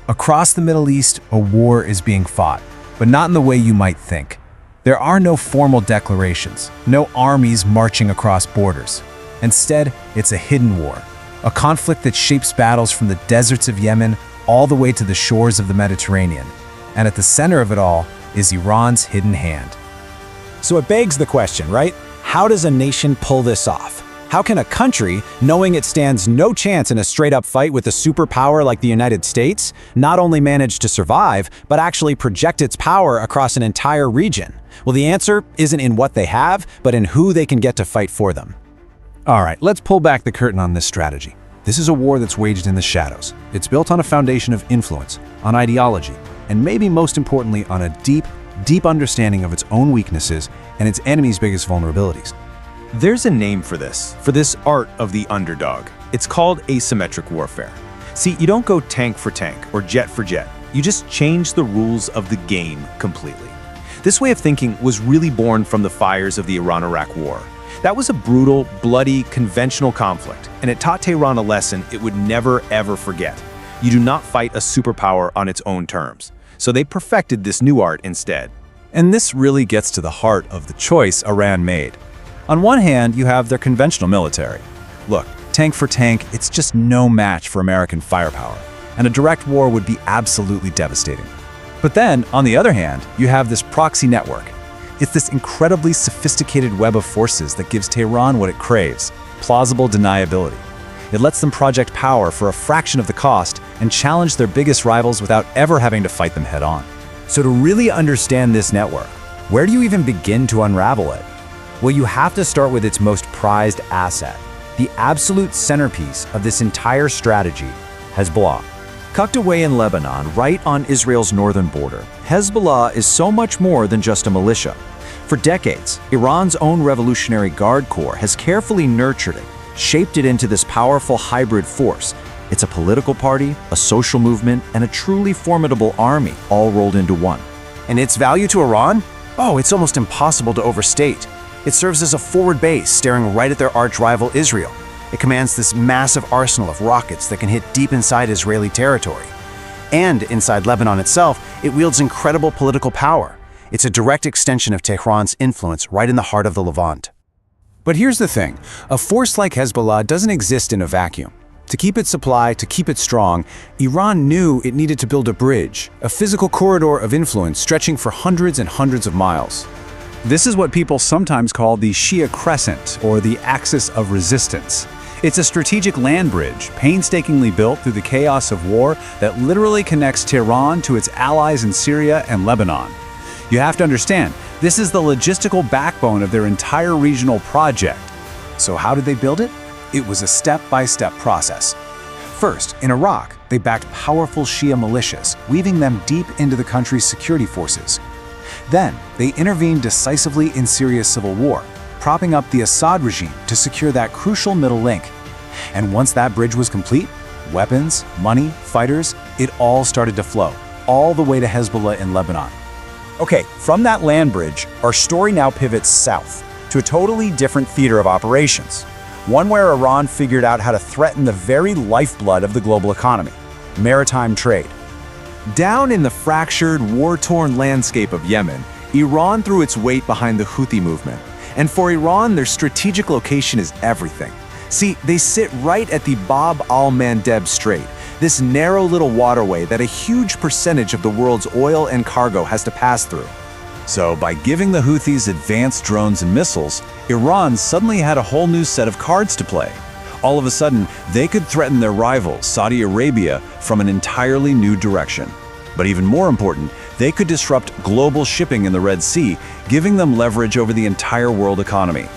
Across the Middle East, a war is being fought, but not in the way you might think. There are no formal declarations, no armies marching across borders. Instead, it's a hidden war, a conflict that shapes battles from the deserts of Yemen all the way to the shores of the Mediterranean. And at the center of it all is Iran's hidden hand. So it begs the question, right? How does a nation pull this off? How can a country, knowing it stands no chance in a straight-up fight with a superpower like the United States, not only manage to survive, but actually project its power across an entire region? Well, the answer isn't in what they have, but in who they can get to fight for them. All right, let's pull back the curtain on this strategy. This is a war that's waged in the shadows. It's built on a foundation of influence, on ideology, and maybe most importantly on a deep understanding of its own weaknesses and its enemy's biggest vulnerabilities. There's a name for this art of the underdog. It's called asymmetric warfare. See, you don't go tank for tank or jet for jet. You just change the rules of the game completely. This way of thinking was really born from the fires of the Iran-Iraq War. That was a brutal, bloody, conventional conflict, and it taught Tehran a lesson it would never, ever forget. You do not fight a superpower on its own terms. So they perfected this new art instead. And this really gets to the heart of the choice Iran made. On one hand, you have their conventional military. Look, tank for tank, it's just no match for American firepower, and a direct war would be absolutely devastating. But then, on the other hand, you have this proxy network. It's this incredibly sophisticated web of forces that gives Tehran what it craves: plausible deniability. It lets them project power for a fraction of the cost and challenge their biggest rivals without ever having to fight them head-on. So to really understand this network, where do you even begin to unravel it? Well, you have to start with its most prized asset, the absolute centerpiece of this entire strategy, Hezbollah. Tucked away in Lebanon, right on Israel's northern border, Hezbollah is so much more than just a militia. For decades, Iran's own Revolutionary Guard Corps has carefully nurtured it, shaped it into this powerful hybrid force. It's a political party, a social movement, and a truly formidable army, all rolled into one. And its value to Iran? Oh, it's almost impossible to overstate. It serves as a forward base, staring right at their arch-rival Israel. It commands this massive arsenal of rockets that can hit deep inside Israeli territory. And inside Lebanon itself, it wields incredible political power. It's a direct extension of Tehran's influence right in the heart of the Levant. But here's the thing, a force like Hezbollah doesn't exist in a vacuum. To keep its supply, to keep it strong, Iran knew it needed to build a bridge, a physical corridor of influence stretching for hundreds and hundreds of miles. This is what people sometimes call the Shia Crescent, or the Axis of Resistance. It's a strategic land bridge, painstakingly built through the chaos of war that literally connects Tehran to its allies in Syria and Lebanon. You have to understand, this is the logistical backbone of their entire regional project. So how did they build it? It was a step-by-step process. First, in Iraq, they backed powerful Shia militias, weaving them deep into the country's security forces. Then, they intervened decisively in Syria's civil war, propping up the Assad regime to secure that crucial middle link. And once that bridge was complete, weapons, money, fighters, it all started to flow, all the way to Hezbollah in Lebanon. Okay, from that land bridge, our story now pivots south to a totally different theater of operations. One where Iran figured out how to threaten the very lifeblood of the global economy: maritime trade. Down in the fractured, war-torn landscape of Yemen, Iran threw its weight behind the Houthi movement. And for Iran, their strategic location is everything. See, they sit right at the Bab al-Mandeb Strait, this narrow little waterway that a huge percentage of the world's oil and cargo has to pass through. So by giving the Houthis advanced drones and missiles, Iran suddenly had a whole new set of cards to play. All of a sudden, they could threaten their rival, Saudi Arabia, from an entirely new direction. But even more important, they could disrupt global shipping in the Red Sea, giving them leverage over the entire world economy.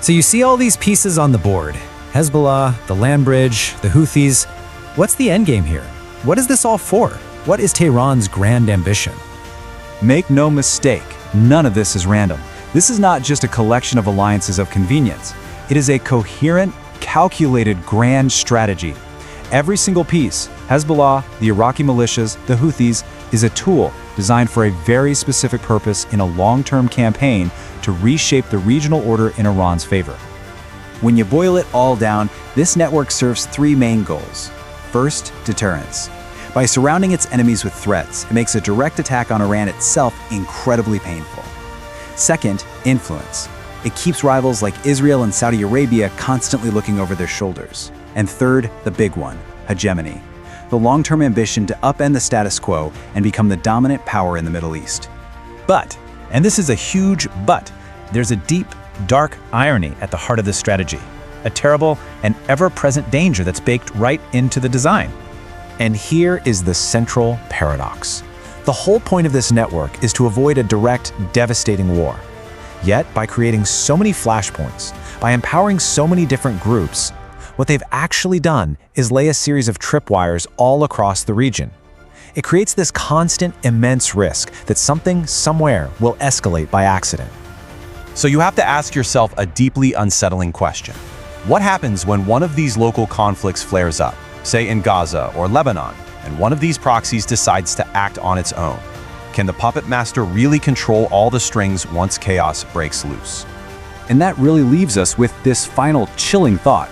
So you see all these pieces on the board: Hezbollah, the land bridge, the Houthis. What's the endgame here? What is this all for? What is Tehran's grand ambition? Make no mistake, none of this is random. This is not just a collection of alliances of convenience. It is a coherent, calculated grand strategy. Every single piece, Hezbollah, the Iraqi militias, the Houthis, is a tool designed for a very specific purpose in a long-term campaign to reshape the regional order in Iran's favor. When you boil it all down, this network serves three main goals. First, deterrence. By surrounding its enemies with threats, it makes a direct attack on Iran itself incredibly painful. Second, influence. It keeps rivals like Israel and Saudi Arabia constantly looking over their shoulders. And third, the big one, hegemony. The long-term ambition to upend the status quo and become the dominant power in the Middle East. But, and this is a huge but, there's a deep, dark irony at the heart of this strategy. A terrible and ever-present danger that's baked right into the design. And here is the central paradox. The whole point of this network is to avoid a direct, devastating war. Yet, by creating so many flashpoints, by empowering so many different groups, what they've actually done is lay a series of tripwires all across the region. It creates this constant, immense risk that something, somewhere, will escalate by accident. So you have to ask yourself a deeply unsettling question. What happens when one of these local conflicts flares up, say in Gaza or Lebanon, and one of these proxies decides to act on its own? Can the puppet master really control all the strings once chaos breaks loose? And that really leaves us with this final chilling thought.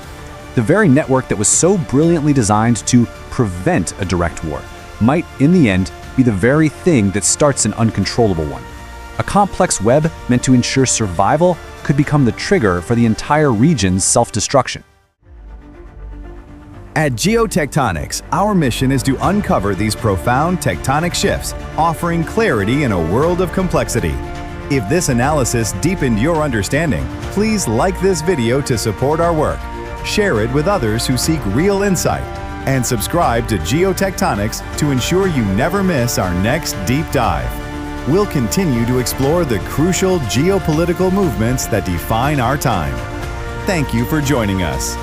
The very network that was so brilliantly designed to prevent a direct war might, in the end, be the very thing that starts an uncontrollable one. A complex web meant to ensure survival could become the trigger for the entire region's self-destruction. At Geotectonics, our mission is to uncover these profound tectonic shifts, offering clarity in a world of complexity. If this analysis deepened your understanding, please like this video to support our work, share it with others who seek real insight, and subscribe to Geotectonics to ensure you never miss our next deep dive. We'll continue to explore the crucial geopolitical movements that define our time. Thank you for joining us.